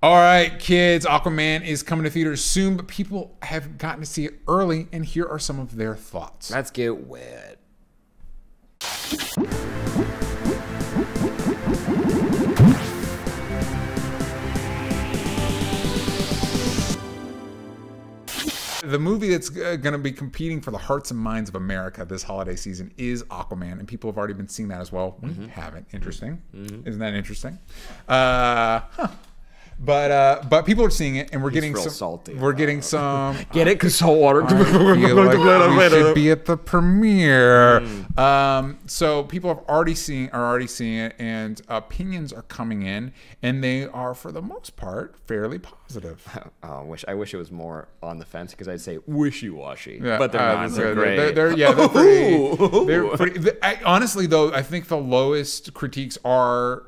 All right, kids, Aquaman is coming to theaters soon, but people have gotten to see it early, and here are some of their thoughts. Let's get wet. The movie that's going to be competing for the hearts and minds of America this holiday season is Aquaman, and people have already been seeing that as well. We haven't. Interesting. Isn't that interesting? But people are seeing it, and we're getting some. Salty. We're getting some. Get it? Cause salt water. I feel like we should be at the premiere. So people are already seeing it, and opinions are coming in, and they are for the most part fairly positive. I wish it was more on the fence because I'd say wishy-washy, Yeah, but they're not. They're great. They're pretty. Honestly, though, I think the lowest critiques are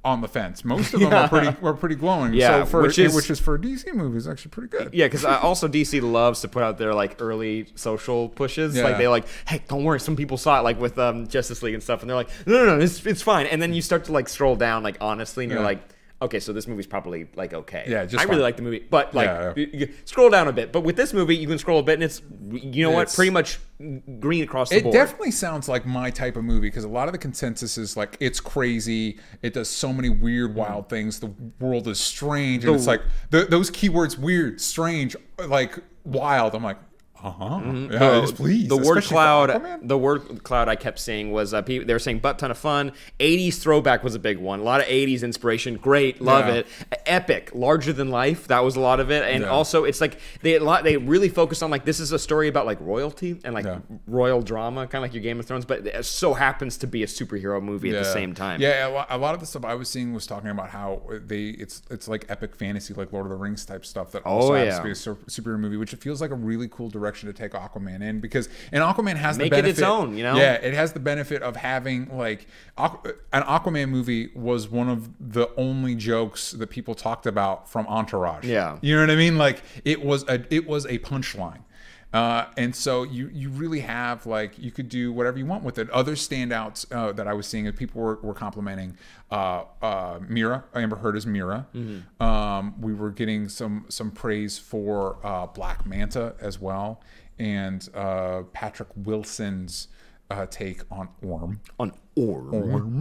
on the fence. Most of them are pretty glowing. Yeah, so which is for a DC movie is actually pretty good. Yeah, because also DC loves to put out their like early social pushes. Yeah. Like they hey, don't worry, some people saw it like with Justice League and stuff, and they're like, no, it's fine. And then you start to like scroll down like honestly, and you're like, okay, so this movie's probably like okay. Yeah, just I really like the movie, but like you scroll down a bit. But with this movie, you can scroll a bit, and it's what, pretty much green across the board. It definitely sounds like my type of movie because a lot of the consensus is like it's crazy. It does so many weird, wild things. The world is strange, and it's like those keywords: weird, strange, like wild. I'm like, yes, please. The word cloud I kept seeing was they were saying butt ton of fun. 80s throwback was a big one. A lot of 80s inspiration. Great, love it. Epic, larger than life. That was a lot of it. And also, it's like they really focused on like this is a story about like royalty and like royal drama, kind of like your Game of Thrones, but it so happens to be a superhero movie at the same time. Yeah, a lot of the stuff I was seeing was talking about how it's like epic fantasy, like Lord of the Rings type stuff that also has to be a superhero movie, which it feels like a really cool direction to take Aquaman in because Aquaman has the benefit, it its own, you know. Yeah, it has the benefit of having like an Aquaman movie was one of the only jokes that people talked about from Entourage. Yeah, you know what I mean? Like it was a punchline. And so you really have like you could do whatever you want with it. Other standouts that I was seeing, people were complimenting Mira, Amber Heard as Mira. We were getting some praise for Black Manta as well, and Patrick Wilson's take on Orm.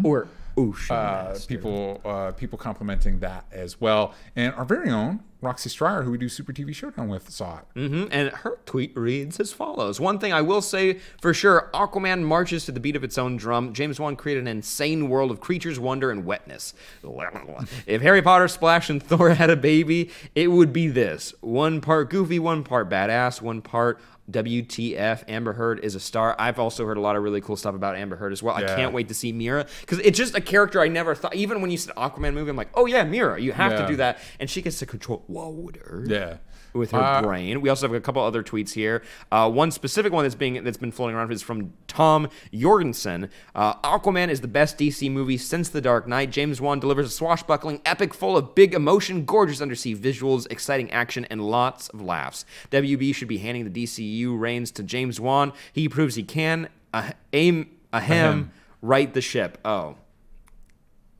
Or Ocean people complimenting that as well, and our very own Roxy Stryer, who we do Super TV Showdown with, saw it. And her tweet reads as follows. One thing I will say for sure, Aquaman marches to the beat of its own drum. James Wan created an insane world of creatures, wonder, and wetness. If Harry Potter, Splash, and Thor had a baby, it would be this. One part goofy, one part badass, one part WTF, Amber Heard is a star. I've also heard a lot of really cool stuff about Amber Heard as well. I can't wait to see Mira because it's just a character I never thought. Even when you said Aquaman movie, I'm like, oh yeah, Mira, you have to do that, and she gets to control water. With her brain. We also have a couple other tweets here. One specific one that's been floating around is from Tom Jorgensen. Aquaman is the best DC movie since The Dark Knight. James Wan delivers a swashbuckling epic full of big emotion, gorgeous undersea visuals, exciting action, and lots of laughs. WB should be handing the DCEU reins to James Wan. He proves he can right the ship. Oh.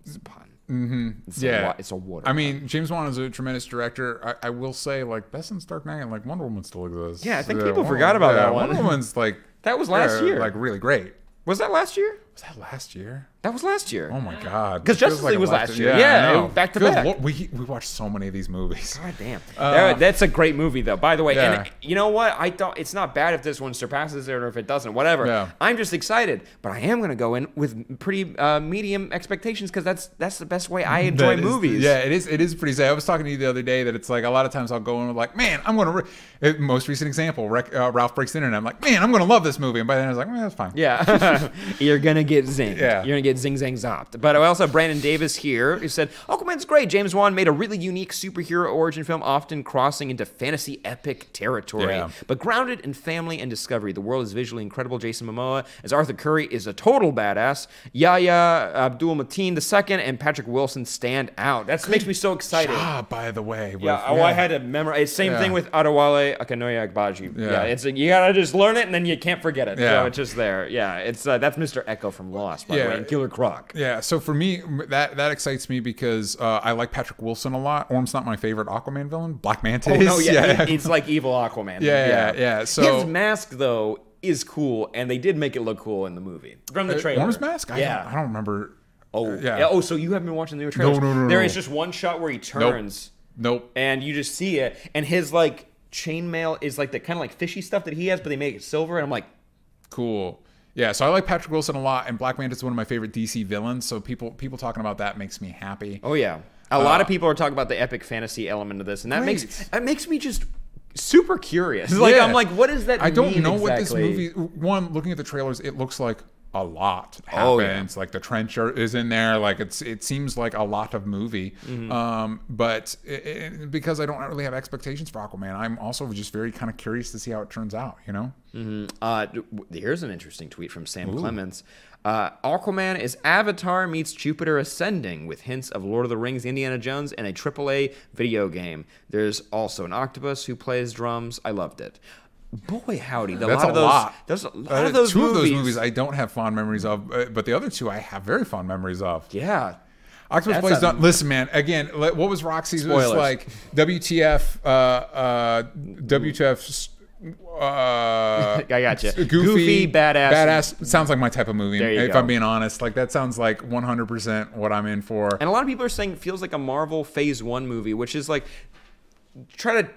This is a pun. It's a water. I mean, James Wan is a tremendous director. I will say, like, best since Dark Knight, like Wonder Woman still exists. Yeah, I think people forgot about that one. Wonder Woman's like that was last year. Like really great. Was that last year? Was that last year? That was last year. Oh my god! Because Justice League was last year. Yeah, back to back. Lord, we watched so many of these movies. God damn. That's a great movie, though. By the way, and you know what? I thought it's not bad if this one surpasses it or if it doesn't. Whatever. Yeah. I'm just excited, but I am going to go in with pretty medium expectations because that's the best way I enjoy movies. Yeah, it is. It is pretty sad. I was talking to you the other day that it's like a lot of times I'll go in with like, man, I'm going to. Most recent example, Ralph Breaks the Internet. I'm like, man, I'm going to love this movie, and by then I was like, that's fine. Yeah, you're gonna get zinged. Yeah. You're gonna get zing zang zopped. But I also have Brandon Davis here who said, Aquaman's great. James Wan made a really unique superhero origin film, often crossing into fantasy epic territory, but grounded in family and discovery. The world is visually incredible. Jason Mamoa as Arthur Curry is a total badass. Yahya Abdul-Mateen II and Patrick Wilson stand out. That makes me so excited. By the way. I had to memorize. Same thing with Adewale Akinoye Agbaji. It's you gotta just learn it and then you can't forget it. So it's just there. Yeah, it's that's Mr. Echo from Lost, by the way, and Killer Croc. Yeah, so for me, that excites me because I like Patrick Wilson a lot. Orm's not my favorite Aquaman villain. Black Manta is. Oh, no, yeah. It's like evil Aquaman. Yeah. So his mask, though, is cool, and they did make it look cool in the movie. From the trailer. Orm's mask? I don't remember. Oh, so you haven't been watching the new trailers? No. There is just one shot where he turns. Nope. And you just see it, and his, like, chainmail is like the kind of like fishy stuff that he has, but they make it silver, and I'm like, cool. Yeah, so I like Patrick Wilson a lot, and Black Manta is one of my favorite DC villains. So people talking about that makes me happy. Oh yeah, a lot of people are talking about the epic fantasy element of this, and that makes me just super curious. Like I'm like, what does that mean? I don't know exactly? what this movie. One, looking at the trailers, it looks like a lot happens. Like the trench is in there. Like it seems like a lot of movie. But because I don't really have expectations for Aquaman, I'm also just very kind of curious to see how it turns out. You know. Here's an interesting tweet from Sam Clements. Aquaman is Avatar meets Jupiter Ascending with hints of Lord of the Rings, Indiana Jones, and a AAA video game. There's also an octopus who plays drums. I loved it. Boy, howdy. That's a lot. There's a lot of those two movies. Of those movies I don't have fond memories of, but the other two I have very fond memories of. Yeah. Octopus plays drums. Listen, man, again, what was Roxy's? Spoilers. It was like WTF, WTF, I gotcha. Goofy, badass. Sounds like my type of movie. If go. I'm being honest, like that sounds like 100% what I'm in for. And a lot of people are saying it feels like a Marvel Phase 1 movie, which is like try to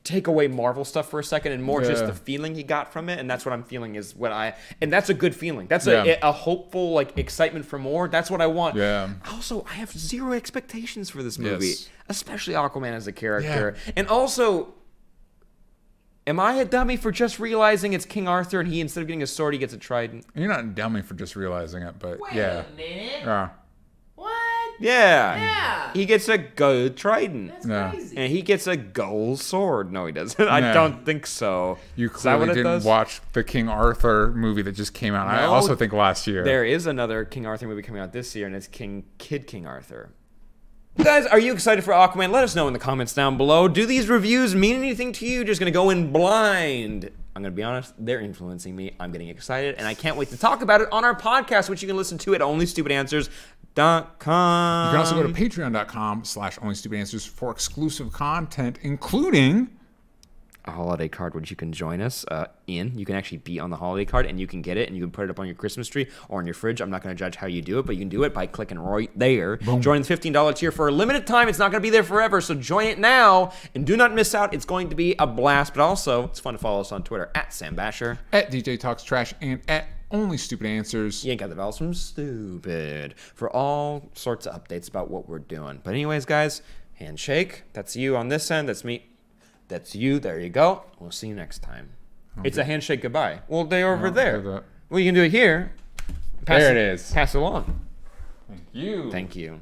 take away Marvel stuff for a second and more just the feeling he got from it, and that's what I'm feeling is and that's a good feeling. That's a hopeful like excitement for more. That's what I want. Yeah. Also, I have zero expectations for this movie, especially Aquaman as a character, and also. Am I a dummy for just realizing it's King Arthur and he, instead of getting a sword, he gets a trident? You're not a dummy for just realizing it, but Wait a minute. What? Yeah. He gets a gold trident. That's crazy. And he gets a gold sword. No, he doesn't. I don't think so. You clearly didn't watch the King Arthur movie that just came out. No, I also think last year. There is another King Arthur movie coming out this year, and it's King Arthur. Guys, are you excited for Aquaman? Let us know in the comments down below. Do these reviews mean anything to you? Just gonna go in blind. I'm gonna be honest, they're influencing me. I'm getting excited, and I can't wait to talk about it on our podcast, which you can listen to at onlystupidanswers.com. You can also go to patreon.com/onlystupidanswers for exclusive content, including a holiday card, which you can join us in. You can actually be on the holiday card, and you can get it, and you can put it up on your Christmas tree or on your fridge. I'm not going to judge how you do it, but you can do it by clicking right there. Boom. Join the $15 tier for a limited time. It's not going to be there forever, so join it now, and do not miss out. It's going to be a blast, but also it's fun to follow us on Twitter at Sam Basher, at DJ Talks Trash, and at Only Stupid Answers. You ain't got the vowels from stupid for all sorts of updates about what we're doing. But anyways, guys, handshake. That's you on this end. That's me. That's you. There you go. We'll see you next time. Okay. It's a handshake goodbye. Well, they're over there. Well, you can do it here. There it is. Pass it along. Thank you. Thank you.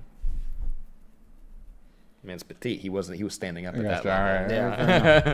Man's petite. He was standing up at that level. All right. Yeah.